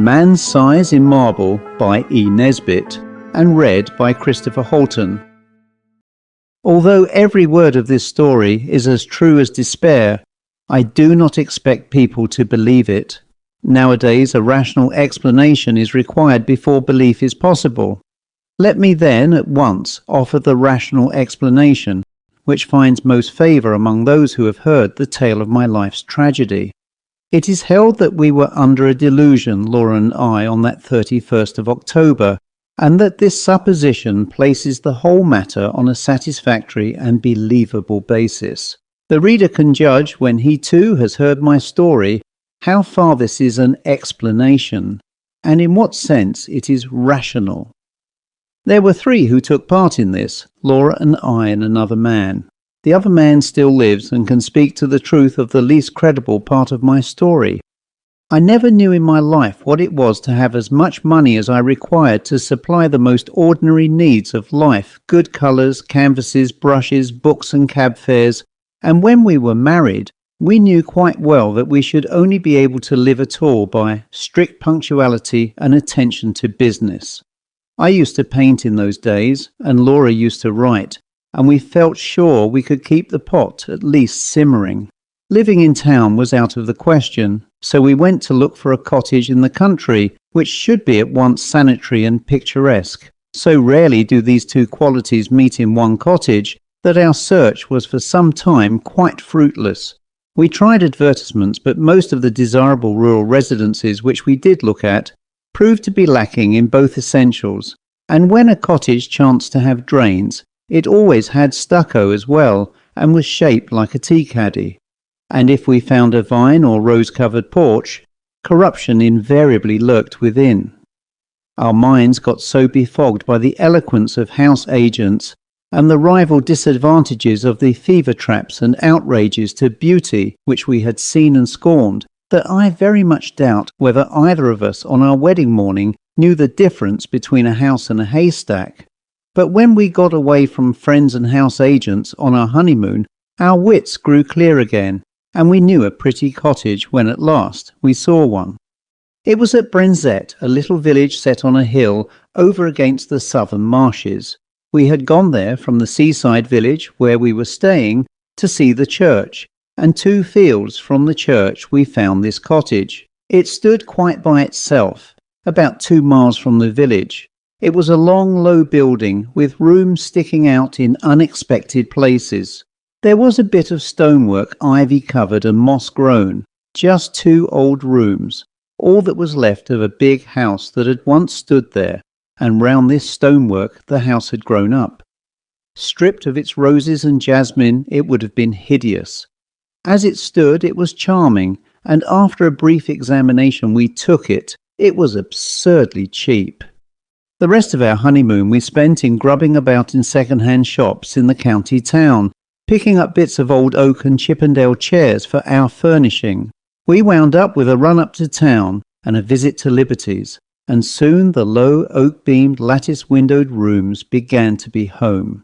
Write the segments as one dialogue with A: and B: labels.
A: Man's Size in Marble by E.Nesbit and read by Chris Halton. Although every word of this story is as true as despair, I do not expect people to believe it. Nowadays, a rational explanation is required before belief is possible. Let me then at once offer the rational explanation, which finds most favour among those who have heard the tale of my life's tragedy. It is held that we were under a delusion, Laura and I, on that 31st of October, and that this supposition places the whole matter on a satisfactory and believable basis. The reader can judge, when he too has heard my story, how far this is an explanation, and in what sense it is rational. There were three who took part in this, Laura and I and another man. The other man still lives and can speak to the truth of the least credible part of my story. I never knew in my life what it was to have as much money as I required to supply the most ordinary needs of life, good colours, canvases, brushes, books and cab fares, and when we were married, we knew quite well that we should only be able to live at all by strict punctuality and attention to business. I used to paint in those days, and Laura used to write, and we felt sure we could keep the pot at least simmering. Living in town was out of the question, so we went to look for a cottage in the country, which should be at once sanitary and picturesque. So rarely do these two qualities meet in one cottage that our search was for some time quite fruitless. We tried advertisements, but most of the desirable rural residences which we did look at proved to be lacking in both essentials, and when a cottage chanced to have drains, it always had stucco as well, and was shaped like a tea caddy. And if we found a vine or rose-covered porch, corruption invariably lurked within. Our minds got so befogged by the eloquence of house agents and the rival disadvantages of the fever traps and outrages to beauty which we had seen and scorned, that I very much doubt whether either of us on our wedding morning knew the difference between a house and a haystack. But when we got away from friends and house agents on our honeymoon, our wits grew clear again, and we knew a pretty cottage when at last we saw one. It was at Brenzett, a little village set on a hill over against the southern marshes. We had gone there from the seaside village where we were staying to see the church, and 2 fields from the church we found this cottage. It stood quite by itself, about 2 miles from the village. It was a long, low building with rooms sticking out in unexpected places. There was a bit of stonework, ivy-covered and moss-grown, just 2 old rooms, all that was left of a big house that had once stood there, and round this stonework the house had grown up. Stripped of its roses and jasmine, it would have been hideous. As it stood, it was charming, and after a brief examination we took it. It was absurdly cheap. The rest of our honeymoon we spent in grubbing about in second-hand shops in the county town, picking up bits of old oak and Chippendale chairs for our furnishing. We wound up with a run up to town and a visit to Liberty's, and soon the low oak-beamed lattice-windowed rooms began to be home.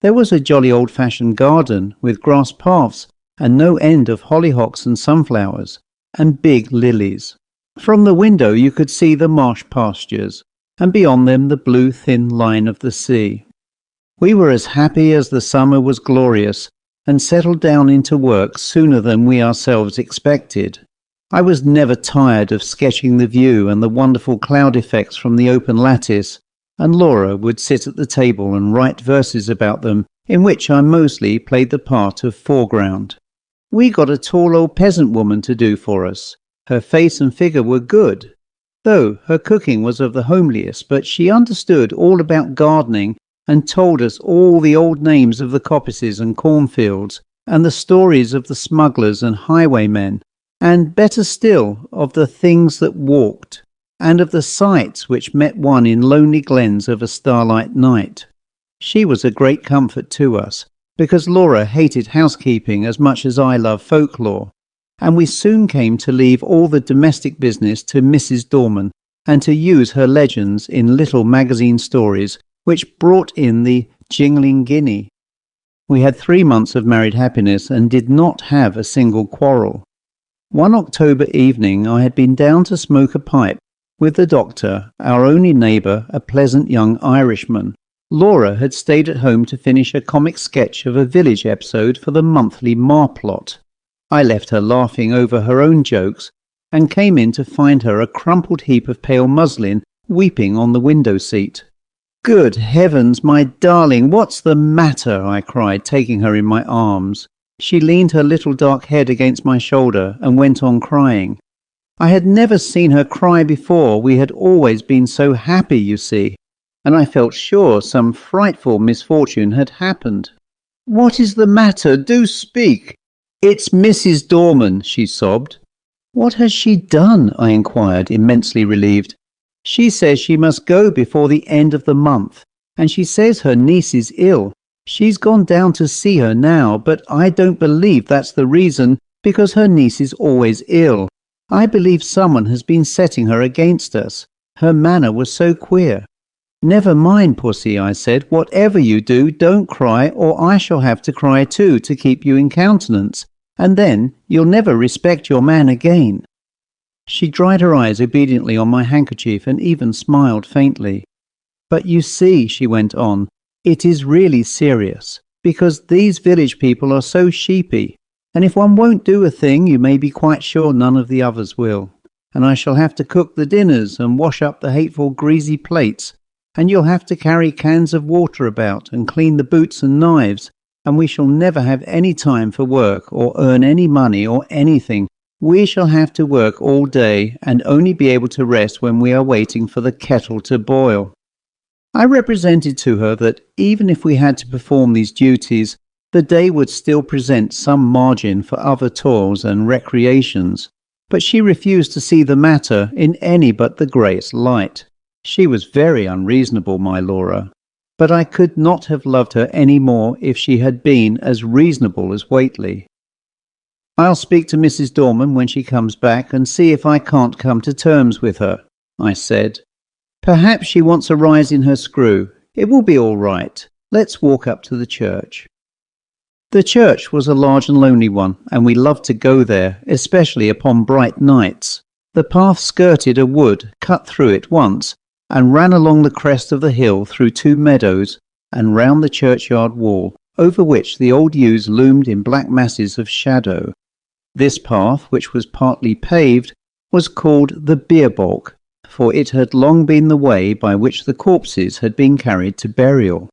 A: There was a jolly old-fashioned garden with grass paths and no end of hollyhocks and sunflowers, and big lilies. From the window you could see the marsh pastures, and beyond them the blue thin line of the sea. We were as happy as the summer was glorious, and settled down into work sooner than we ourselves expected. I was never tired of sketching the view and the wonderful cloud effects from the open lattice, and Laura would sit at the table and write verses about them, in which I mostly played the part of foreground. We got a tall old peasant woman to do for us. Her face and figure were good, though her cooking was of the homeliest, but she understood all about gardening and told us all the old names of the coppices and cornfields, and the stories of the smugglers and highwaymen, and better still, of the things that walked, and of the sights which met one in lonely glens of a starlight night. She was a great comfort to us, because Laura hated housekeeping as much as I love folklore, and we soon came to leave all the domestic business to Mrs. Dorman, and to use her legends in little magazine stories which brought in the jingling guinea. We had 3 months of married happiness and did not have a single quarrel. One October evening I had been down to smoke a pipe with the doctor, our only neighbour, a pleasant young Irishman. Laura had stayed at home to finish a comic sketch of a village episode for the monthly Marplot. I left her laughing over her own jokes and came in to find her a crumpled heap of pale muslin weeping on the window seat. "Good heavens, my darling, what's the matter?" I cried, taking her in my arms. She leaned her little dark head against my shoulder and went on crying. I had never seen her cry before. We had always been so happy, you see, and I felt sure some frightful misfortune had happened. "What is the matter? Do speak." "It's Mrs. Dorman," she sobbed. "What has she done?" I inquired, immensely relieved. "She says she must go before the end of the month, and she says her niece is ill. She's gone down to see her now, but I don't believe that's the reason, because her niece is always ill. I believe someone has been setting her against us. Her manner was so queer." "Never mind, Pussy," I said. "Whatever you do, don't cry, or I shall have to cry too to keep you in countenance, and then you'll never respect your man again." She dried her eyes obediently on my handkerchief and even smiled faintly. "But you see," she went on, "it is really serious, because these village people are so sheepy, and if one won't do a thing, you may be quite sure none of the others will. And I shall have to cook the dinners and wash up the hateful greasy plates, and you'll have to carry cans of water about and clean the boots and knives, and we shall never have any time for work or earn any money or anything. We shall have to work all day and only be able to rest when we are waiting for the kettle to boil." I represented to her that even if we had to perform these duties, the day would still present some margin for other toils and recreations, but she refused to see the matter in any but the greyest light. She was very unreasonable, my Laura, but I could not have loved her any more if she had been as reasonable as Whately. "I'll speak to Mrs. Dorman when she comes back and see if I can't come to terms with her," I said. "Perhaps she wants a rise in her screw. It will be all right. Let's walk up to the church." The church was a large and lonely one, and we loved to go there, especially upon bright nights. The path skirted a wood, cut through it once, and ran along the crest of the hill through 2 meadows and round the churchyard wall, over which the old yews loomed in black masses of shadow. This path, which was partly paved, was called the Bierbalk, for it had long been the way by which the corpses had been carried to burial.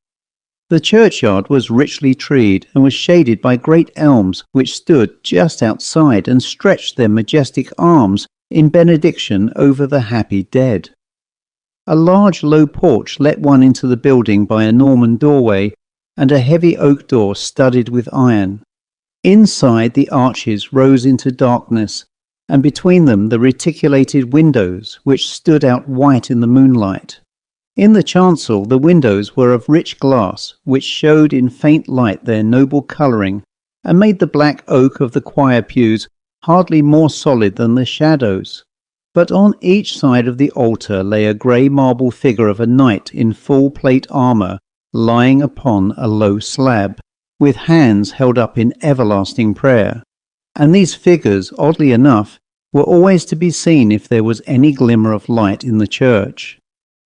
A: The churchyard was richly treed and was shaded by great elms which stood just outside and stretched their majestic arms in benediction over the happy dead. A large low porch let one into the building by a Norman doorway and a heavy oak door studded with iron. Inside, the arches rose into darkness, and between them the reticulated windows, which stood out white in the moonlight. In the chancel the windows were of rich glass, which showed in faint light their noble colouring, and made the black oak of the choir pews hardly more solid than the shadows. But on each side of the altar lay a grey marble figure of a knight in full plate armour, lying upon a low slab, with hands held up in everlasting prayer. And these figures, oddly enough, were always to be seen if there was any glimmer of light in the church.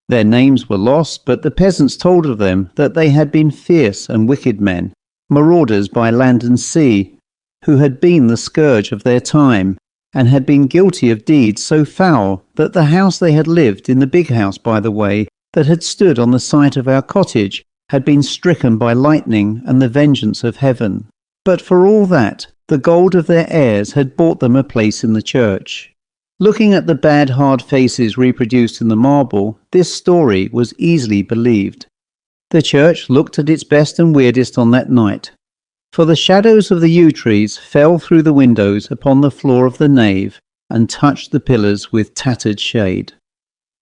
A: Their names were lost, but the peasants told of them that they had been fierce and wicked men, marauders by land and sea, who had been the scourge of their time, and had been guilty of deeds so foul that the house they had lived in, the big house, by the way, that had stood on the site of our cottage, had been stricken by lightning and the vengeance of heaven. But for all that, the gold of their heirs had bought them a place in the church. Looking at the bad hard faces reproduced in the marble, this story was easily believed. The church looked at its best and weirdest on that night, for the shadows of the yew trees fell through the windows upon the floor of the nave and touched the pillars with tattered shade.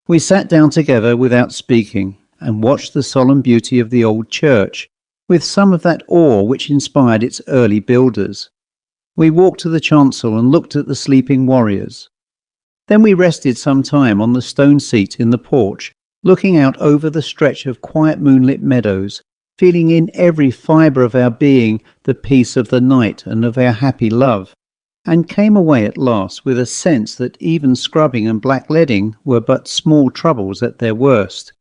A: We sat down together without speaking, and watched the solemn beauty of the old church, with some of that awe which inspired its early builders. We walked to the chancel and looked at the sleeping warriors. Then we rested some time on the stone seat in the porch, looking out over the stretch of quiet moonlit meadows, feeling in every fibre of our being the peace of the night and of our happy love, and came away at last with a sense that even scrubbing and blackleading were but small troubles at their worst.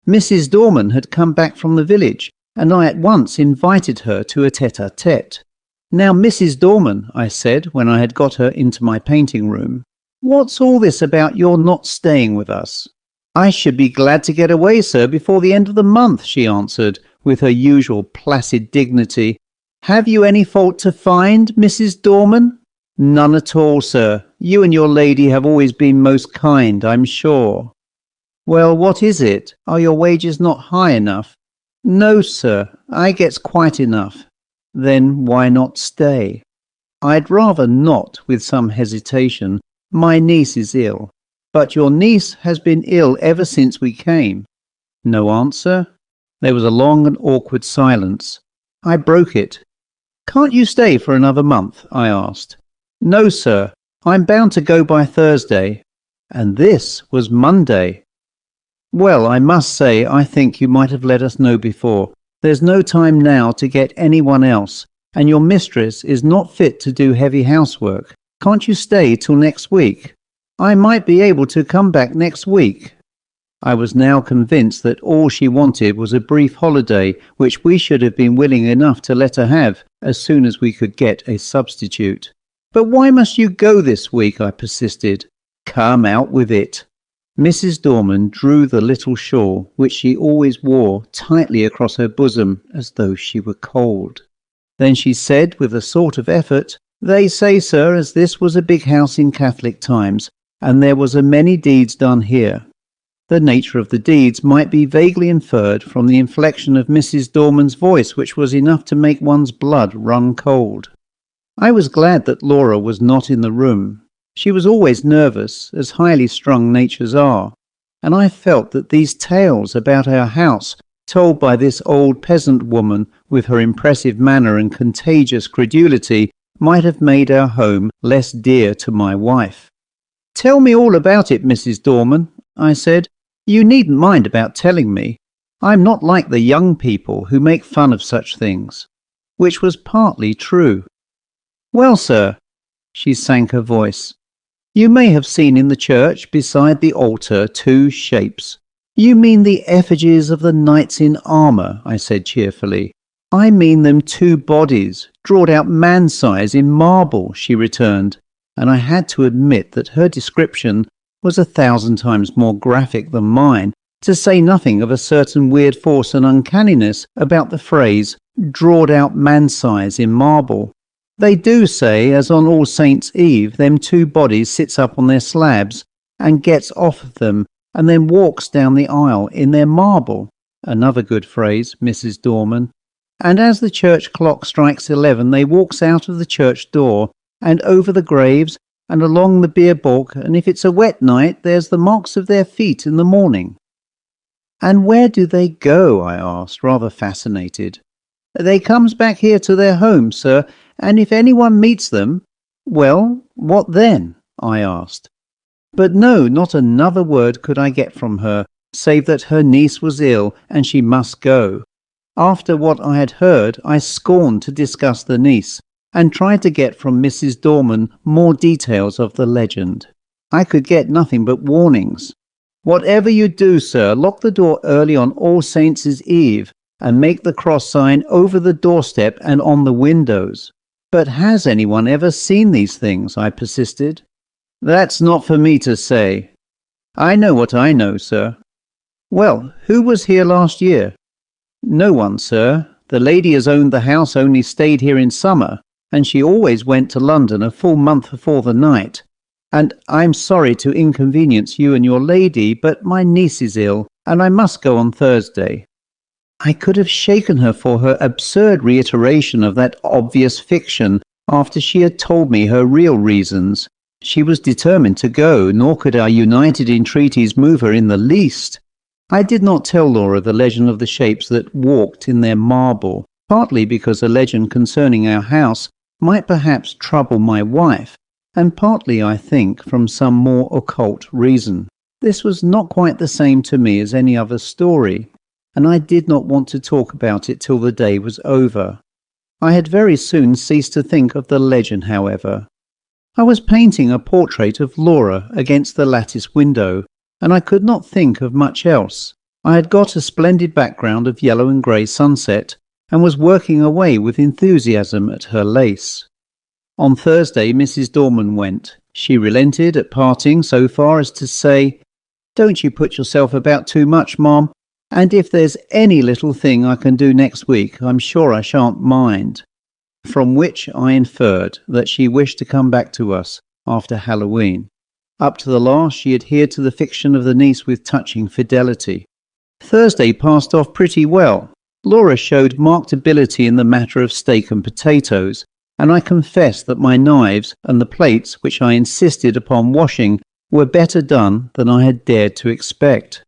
A: Mrs. Dorman had come back from the village, and I at once invited her to a tete-a-tete. "Now, Mrs. Dorman," I said when I had got her into my painting room, "what's all this about your not staying with us?" "I should be glad to get away, sir, before the end of the month," she answered, with her usual placid dignity. "Have you any fault to find, Mrs. Dorman?" "None at all, sir. You and your lady have always been most kind, I'm sure." "Well, what is it? Are your wages not high enough?" "No, sir. I gets quite enough." "Then why not stay?" "I'd rather not," with some hesitation. "My niece is ill." "But your niece has been ill ever since we came." No answer. There was a long and awkward silence. I broke it. "Can't you stay for another month?" I asked. "No, sir. I'm bound to go by Thursday." And this was Monday. "Well, I must say I think you might have let us know before. There's no time now to get anyone else, and your mistress is not fit to do heavy housework. Can't you stay till next week?" "I might be able to come back next week." I was now convinced that all she wanted was a brief holiday, which we should have been willing enough to let her have as soon as we could get a substitute. "But why must you go this week?" I persisted. "Come, out with it." Mrs. Dorman drew the little shawl, which she always wore, tightly across her bosom, as though she were cold. Then she said, with a sort of effort, "They say, sir, as this was a big house in Catholic times, and there was a many deeds done here." The nature of the deeds might be vaguely inferred from the inflection of Mrs. Dorman's voice, which was enough to make one's blood run cold. I was glad that Laura was not in the room. She was always nervous, as highly strung natures are, and I felt that these tales about our house, told by this old peasant woman with her impressive manner and contagious credulity, might have made our home less dear to my wife. "Tell me all about it, Mrs. Dorman," I said. "You needn't mind about telling me. I'm not like the young people who make fun of such things." Which was partly true. "Well, sir," she sank her voice, "you may have seen in the church beside the altar 2 shapes." "You mean the effigies of the knights in armour," I said cheerfully. "I mean them 2 bodies, drawed out man-size in marble," she returned, and I had to admit that her description was 1,000 times more graphic than mine, to say nothing of a certain weird force and uncanniness about the phrase, "drawed out man-size in marble." They do say as on All Saints' Eve them 2 bodies sits up on their slabs and gets off of them and then walks down the aisle in their marble. Another good phrase, Mrs. Dorman. And as the church clock strikes 11 they walks out of the church door and over the graves and along the beer balk, and if it's a wet night there's the marks of their feet in the morning. "And where do they go?" I asked, rather fascinated. "They comes back here to their home, sir, and if anyone meets them—" "Well, what then?" I asked. But no, not another word could I get from her, save that her niece was ill and she must go. After what I had heard, I scorned to discuss the niece, and tried to get from Mrs. Dorman more details of the legend. I could get nothing but warnings. "Whatever you do, sir, lock the door early on All Saints' Eve, and make the cross sign over the doorstep and on the windows." "But has anyone ever seen these things?" I persisted. "That's not for me to say. I know what I know, sir." "Well, who was here last year?" "No one, sir. The lady as owned the house only stayed here in summer, and she always went to London a full month before the night. And I'm sorry to inconvenience you and your lady, but my niece is ill, and I must go on Thursday." I could have shaken her for her absurd reiteration of that obvious fiction after she had told me her real reasons. She was determined to go, nor could our united entreaties move her in the least. I did not tell Laura the legend of the shapes that walked in their marble, partly because a legend concerning our house might perhaps trouble my wife, and partly, I think, from some more occult reason. This was not quite the same to me as any other story, and I did not want to talk about it till the day was over. I had very soon ceased to think of the legend, however. I was painting a portrait of Laura against the lattice window, and I could not think of much else. I had got a splendid background of yellow and grey sunset, and was working away with enthusiasm at her lace. On Thursday Mrs. Dorman went. She relented at parting so far as to say, "Don't you put yourself about too much, Mom, and if there's any little thing I can do next week, I'm sure I shan't mind." From which I inferred that she wished to come back to us after Halloween. Up to the last she adhered to the fiction of the niece with touching fidelity. Thursday passed off pretty well. Laura showed marked ability in the matter of steak and potatoes, and I confess that my knives and the plates, which I insisted upon washing, were better done than I had dared to expect.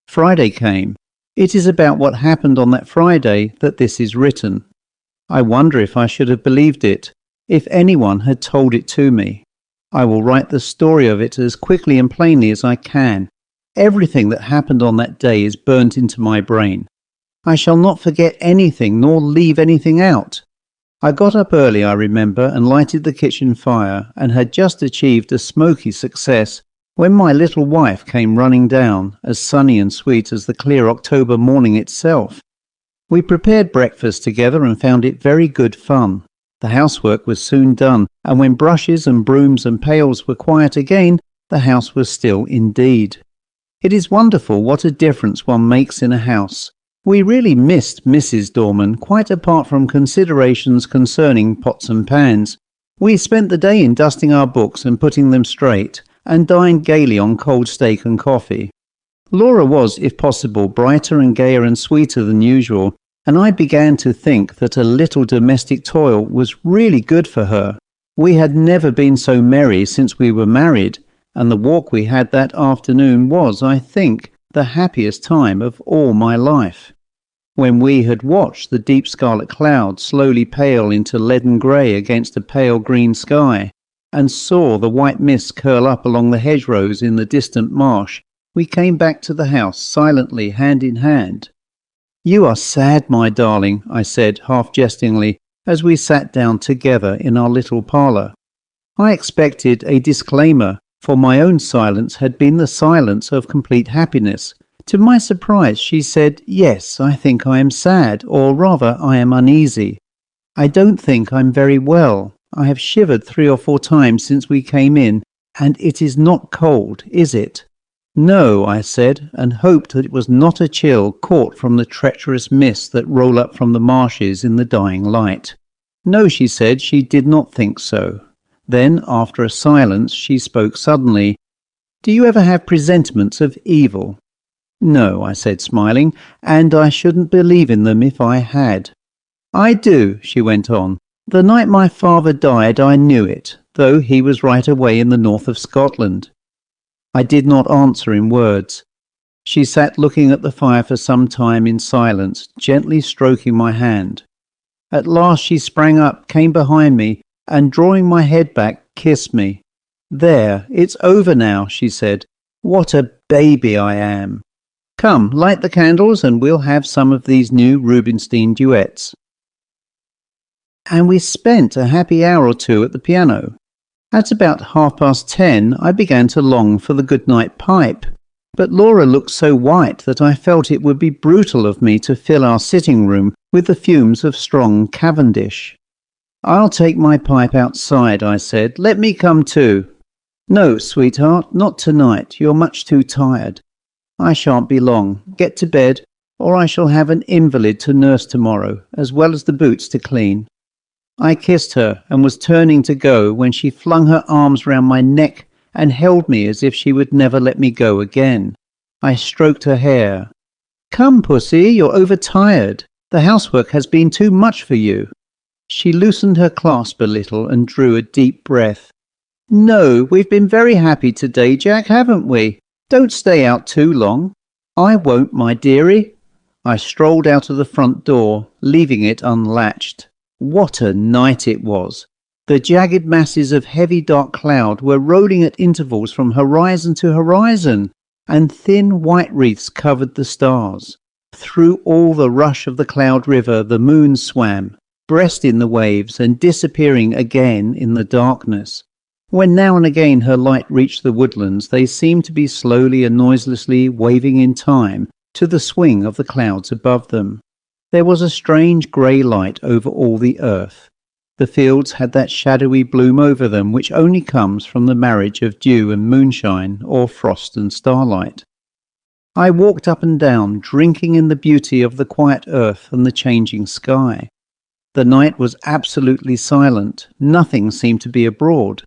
A: Friday came. It is about what happened on that Friday that this is written. I wonder if I should have believed it, if anyone had told it to me. I will write the story of it as quickly and plainly as I can. Everything that happened on that day is burnt into my brain. I shall not forget anything nor leave anything out. I got up early, I remember, and lighted the kitchen fire, and had just achieved a smoky success when my little wife came running down, as sunny and sweet as the clear October morning itself. We prepared breakfast together and found it very good fun. The housework was soon done, and when brushes and brooms and pails were quiet again, the house was still indeed. It is wonderful what a difference one makes in a house. We really missed Mrs. Dorman, quite apart from considerations concerning pots and pans. We spent the day in dusting our books and putting them straight, and dined gaily on cold steak and coffee. Laura was, if possible, brighter and gayer and sweeter than usual, and I began to think that a little domestic toil was really good for her. We had never been so merry since we were married, and the walk we had that afternoon was, I think, the happiest time of all my life. When we had watched the deep scarlet clouds slowly pale into leaden grey against a pale green sky, and saw the white mist curl up along the hedgerows in the distant marsh, we came back to the house silently, hand in hand. "You are sad, my darling," I said, half jestingly, as we sat down together in our little parlour. I expected a disclaimer, for my own silence had been the silence of complete happiness. To my surprise, she said, "Yes, I think I am sad, or rather I am uneasy. I don't think I'm very well. I have shivered 3 or 4 times since we came in, and it is not cold, is it?" "No," I said, and hoped that it was not a chill caught from the treacherous mists that roll up from the marshes in the dying light. No, she said she did not think so. Then, after a silence, she spoke suddenly. "Do you ever have presentiments of evil?" "No," I said, smiling, "and I shouldn't believe in them if I had." "I do," she went on. "The night my father died I knew it, though he was right away in the north of Scotland." I did not answer in words. She sat looking at the fire for some time in silence, gently stroking my hand. At last she sprang up, came behind me, and drawing my head back, kissed me. "There, it's over now," she said. "What a baby I am! Come, light the candles and we'll have some of these new Rubinstein duets." And we spent a happy hour or 2 at the piano. At about 10:30 I began to long for the good-night pipe, but Laura looked so white that I felt it would be brutal of me to fill our sitting-room with the fumes of strong Cavendish. "I'll take my pipe outside," I said. "Let me come too." "No, sweetheart, not tonight. You're much too tired." "I shan't be long. Get to bed, or I shall have an invalid to nurse tomorrow, as well as the boots to clean." I kissed her and was turning to go when she flung her arms round my neck and held me as if she would never let me go again. I stroked her hair. "Come, pussy, you're overtired. The housework has been too much for you." She loosened her clasp a little and drew a deep breath. "No, we've been very happy today, Jack, haven't we? Don't stay out too long." "I won't, my dearie." I strolled out of the front door, leaving it unlatched. What a night it was! The jagged masses of heavy dark cloud were rolling at intervals from horizon to horizon, and thin white wreaths covered the stars. Through all the rush of the cloud river the moon swam, breast in the waves and disappearing again in the darkness. When now and again her light reached the woodlands, they seemed to be slowly and noiselessly waving in time to the swing of the clouds above them. There was a strange grey light over all the earth. The fields had that shadowy bloom over them which only comes from the marriage of dew and moonshine, or frost and starlight. I walked up and down, drinking in the beauty of the quiet earth and the changing sky. The night was absolutely silent. Nothing seemed to be abroad.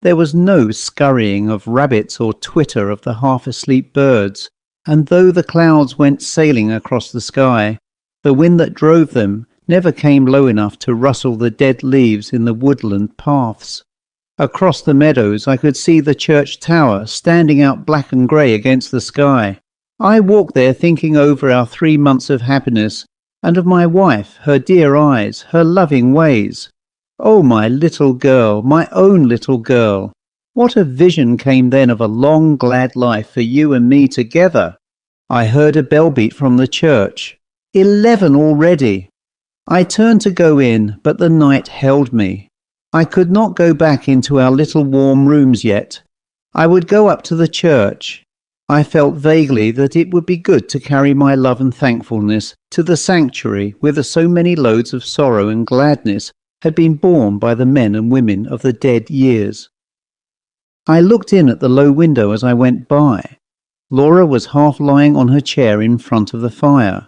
A: There was no scurrying of rabbits or twitter of the half-asleep birds, and though the clouds went sailing across the sky, the wind that drove them never came low enough to rustle the dead leaves in the woodland paths. Across the meadows I could see the church tower standing out black and grey against the sky. I walked there thinking over our 3 months of happiness, and of my wife, her dear eyes, her loving ways. Oh, my little girl, my own little girl! What a vision came then of a long, glad life for you and me together! I heard a bell beat from the church. 11 already! I turned to go in, but the night held me. I could not go back into our little warm rooms yet. I would go up to the church. I felt vaguely that it would be good to carry my love and thankfulness to the sanctuary whither so many loads of sorrow and gladness had been borne by the men and women of the dead years. I looked in at the low window as I went by. Laura was half lying on her chair in front of the fire.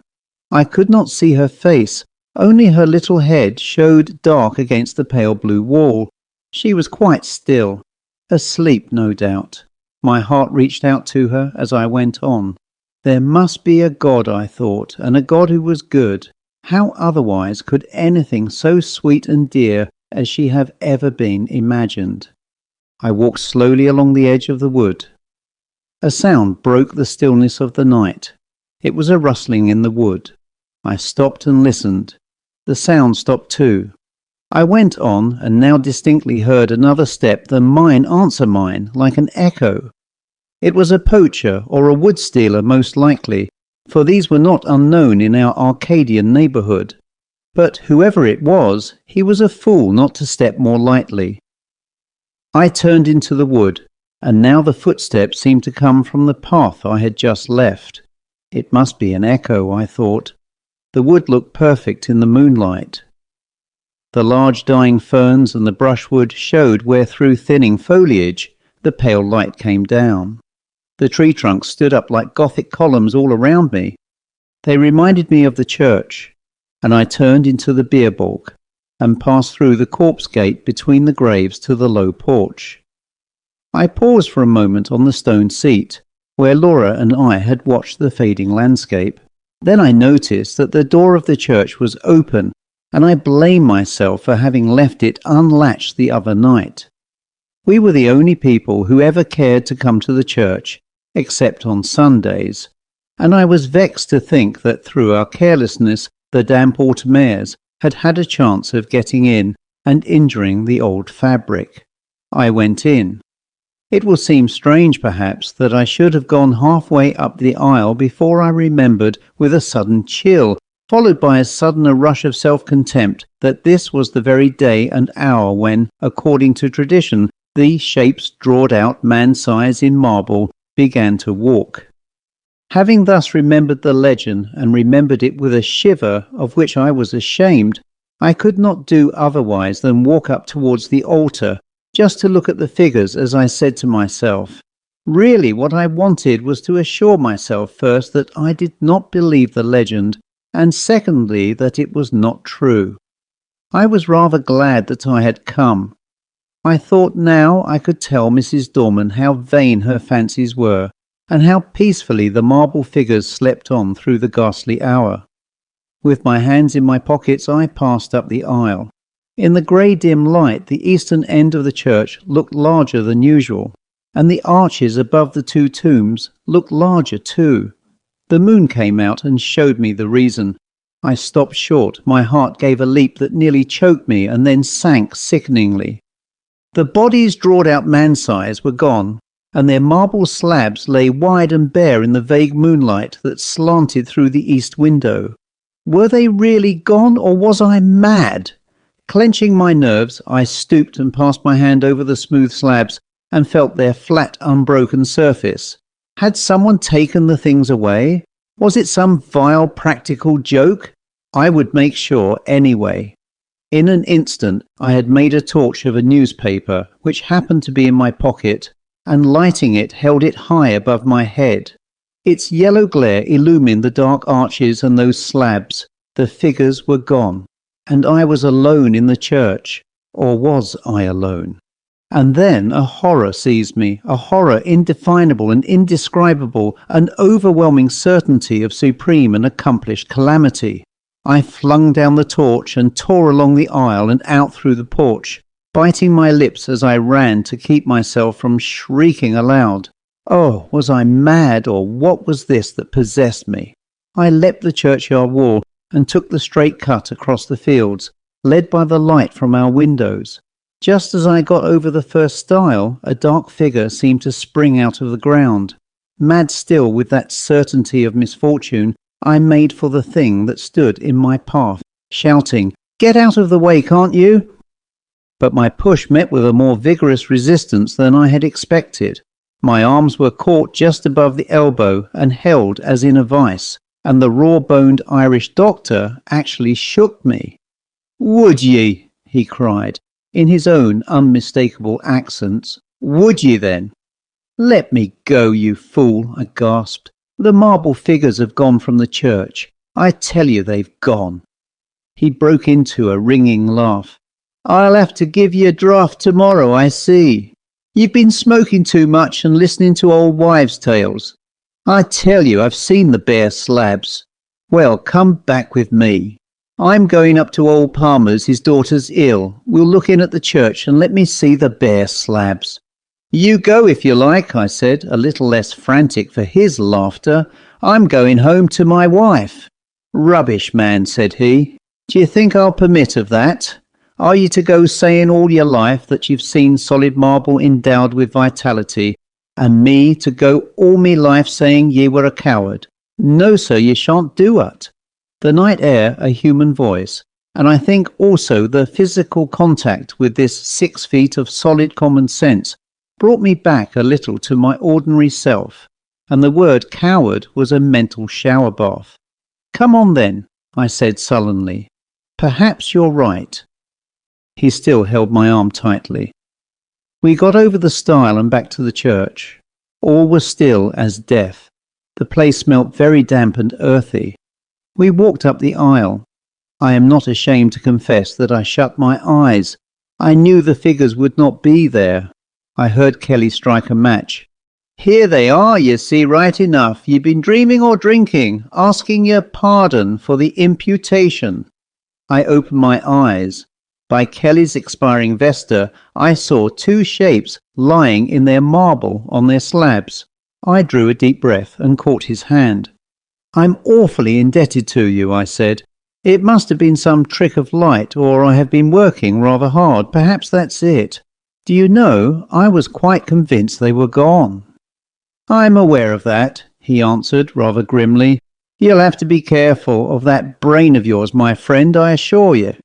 A: I could not see her face. Only her little head showed dark against the pale blue wall. She was quite still, asleep no doubt. My heart reached out to her as I went on. There must be a God, I thought, and a God who was good. How otherwise could anything so sweet and dear as she have ever been imagined? I walked slowly along the edge of the wood. A sound broke the stillness of the night. It was a rustling in the wood. I stopped and listened. The sound stopped too. I went on and now distinctly heard another step than mine answer mine, like an echo. It was a poacher or a wood stealer most likely, for these were not unknown in our Arcadian neighbourhood. But whoever it was, he was a fool not to step more lightly. I turned into the wood, and now the footsteps seemed to come from the path I had just left. It must be an echo, I thought. The wood looked perfect in the moonlight. The large dying ferns and the brushwood showed where through thinning foliage the pale light came down. The tree trunks stood up like Gothic columns all around me. They reminded me of the church, and I turned into the beer balk and passed through the corpse gate between the graves to the low porch. I paused for a moment on the stone seat, where Laura and I had watched the fading landscape. Then I noticed that the door of the church was open, and I blamed myself for having left it unlatched the other night. We were the only people who ever cared to come to the church, except on Sundays, and I was vexed to think that through our carelessness the damp autumn airs had had a chance of getting in and injuring the old fabric. I went in. It will seem strange, perhaps, that I should have gone halfway up the aisle before I remembered with a sudden chill, followed by as sudden a rush of self-contempt, that this was the very day and hour when, according to tradition, the shapes drawed out man-size in marble began to walk. Having thus remembered the legend, and remembered it with a shiver of which I was ashamed, I could not do otherwise than walk up towards the altar, just to look at the figures as I said to myself. Really, what I wanted was to assure myself first that I did not believe the legend, and secondly that it was not true. I was rather glad that I had come. I thought now I could tell Mrs. Dorman how vain her fancies were, and how peacefully the marble figures slept on through the ghastly hour. With my hands in my pockets I passed up the aisle. In the grey dim light the eastern end of the church looked larger than usual, and the arches above the two tombs looked larger too. The moon came out and showed me the reason. I stopped short, my heart gave a leap that nearly choked me and then sank sickeningly. The bodies drawed out man-size were gone, and their marble slabs lay wide and bare in the vague moonlight that slanted through the east window. Were they really gone, or was I mad? Clenching my nerves, I stooped and passed my hand over the smooth slabs and felt their flat, unbroken surface. Had someone taken the things away? Was it some vile practical joke? I would make sure anyway. In an instant, I had made a torch of a newspaper, which happened to be in my pocket, and lighting it held it high above my head. Its yellow glare illumined the dark arches and those slabs. The figures were gone, and I was alone in the church. Or was I alone? And then a horror seized me, a horror indefinable and indescribable, an overwhelming certainty of supreme and accomplished calamity. I flung down the torch and tore along the aisle and out through the porch, biting my lips as I ran to keep myself from shrieking aloud. Oh, was I mad, or what was this that possessed me? I leapt the churchyard wall and took the straight cut across the fields, led by the light from our windows. Just as I got over the first stile, a dark figure seemed to spring out of the ground. Mad still with that certainty of misfortune, I made for the thing that stood in my path, shouting, "Get out of the way, can't you?" But my push met with a more vigorous resistance than I had expected. My arms were caught just above the elbow and held as in a vice, and the raw-boned Irish doctor actually shook me. "Would ye?" he cried, in his own unmistakable accents. "Would ye then?" "Let me go, you fool," I gasped. "The marble figures have gone from the church. I tell you they've gone." He broke into a ringing laugh. "I'll have to give you a draught tomorrow, I see. You've been smoking too much and listening to old wives' tales. I tell you, I've seen the bare slabs. Well, come back with me. I'm going up to old Palmer's, his daughter's ill. We'll look in at the church and let me see the bare slabs." "You go if you like," I said, a little less frantic for his laughter. "I'm going home to my wife." "Rubbish, man," said he. "Do you think I'll permit of that? Are you to go saying all your life that you've seen solid marble endowed with vitality, and me to go all me life saying ye were a coward? No, sir, ye shan't do it." The night air, a human voice, and I think also the physical contact with this 6 feet of solid common sense, brought me back a little to my ordinary self, and the word coward was a mental shower bath. "Come on then," I said sullenly. "Perhaps you're right." He still held my arm tightly. We got over the stile and back to the church. All was still as death. The place smelt very damp and earthy. We walked up the aisle. I am not ashamed to confess that I shut my eyes. I knew the figures would not be there. I heard Kelly strike a match. "Here they are, you see, right enough. You've been dreaming or drinking, asking your pardon for the imputation." I opened my eyes. By Kelly's expiring vesta, I saw 2 shapes lying in their marble on their slabs. I drew a deep breath and caught his hand. "I'm awfully indebted to you," I said. "It must have been some trick of light, or I have been working rather hard. Perhaps that's it. Do you know, I was quite convinced they were gone." "I'm aware of that," he answered rather grimly. "You'll have to be careful of that brain of yours, my friend, I assure you."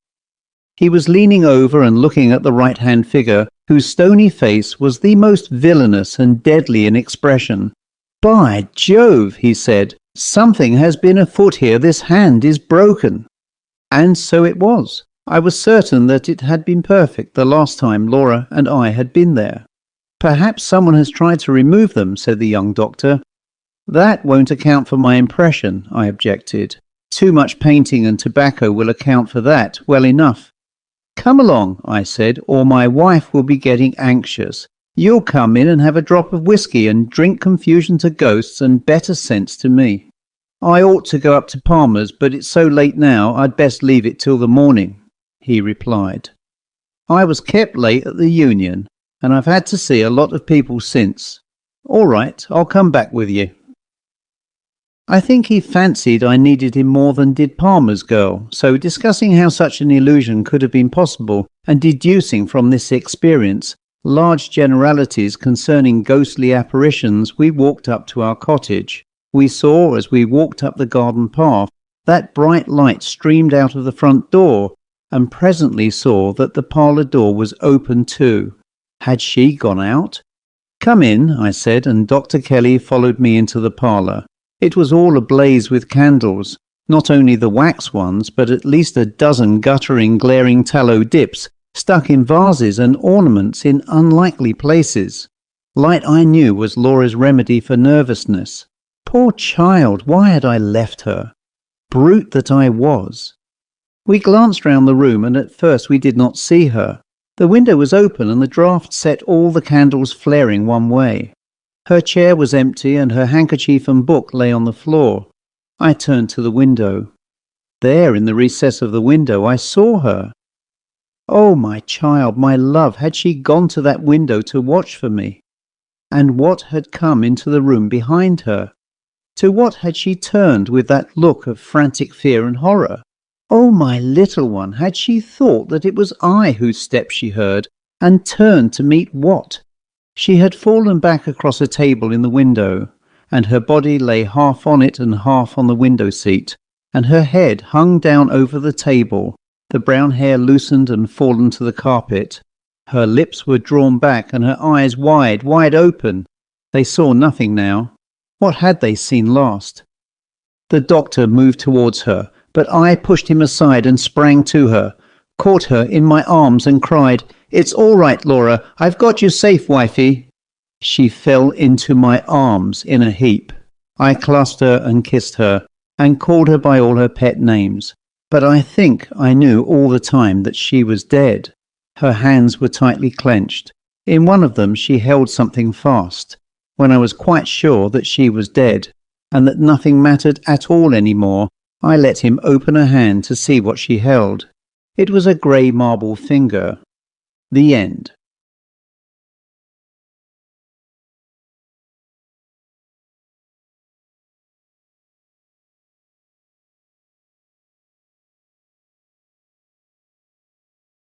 A: He was leaning over and looking at the right-hand figure, whose stony face was the most villainous and deadly in expression. "By Jove," he said, "something has been afoot here. This hand is broken." And so it was. I was certain that it had been perfect the last time Laura and I had been there. "Perhaps someone has tried to remove them," said the young doctor. "That won't account for my impression," I objected. "Too much painting and tobacco will account for that well enough." "Come along," I said, "or my wife will be getting anxious. You'll come in and have a drop of whiskey and drink confusion to ghosts and better sense to me. I ought to go up to Palmer's, but it's so late now I'd best leave it till the morning," he replied. "I was kept late at the Union, and I've had to see a lot of people since. All right, I'll come back with you." I think he fancied I needed him more than did Palmer's girl, so discussing how such an illusion could have been possible, and deducing from this experience large generalities concerning ghostly apparitions, we walked up to our cottage. We saw, as we walked up the garden path, that bright light streamed out of the front door, and presently saw that the parlour door was open too. Had she gone out? "Come in," I said, and Dr. Kelly followed me into the parlour. It was all ablaze with candles, not only the wax ones, but at least a dozen guttering, glaring tallow dips, stuck in vases and ornaments in unlikely places. Light, I knew, was Laura's remedy for nervousness. Poor child, why had I left her? Brute that I was. We glanced round the room, and at first we did not see her. The window was open, and the draught set all the candles flaring one way. Her chair was empty, and her handkerchief and book lay on the floor. I turned to the window. There, in the recess of the window, I saw her. Oh, my child, my love, had she gone to that window to watch for me? And what had come into the room behind her? To what had she turned with that look of frantic fear and horror? Oh, my little one, had she thought that it was I whose step she heard, and turned to meet what? She had fallen back across a table in the window, and her body lay half on it and half on the window seat, and her head hung down over the table, the brown hair loosened and fallen to the carpet. Her lips were drawn back, and her eyes wide, wide open. They saw nothing now. What had they seen last? The doctor moved towards her, but I pushed him aside and sprang to her, caught her in my arms and cried, "It's all right, Laura. I've got you safe, wifey." She fell into my arms in a heap. I clasped her and kissed her, and called her by all her pet names. But I think I knew all the time that she was dead. Her hands were tightly clenched. In one of them she held something fast. When I was quite sure that she was dead, and that nothing mattered at all any more, I let him open her hand to see what she held. It was a grey marble finger. The end.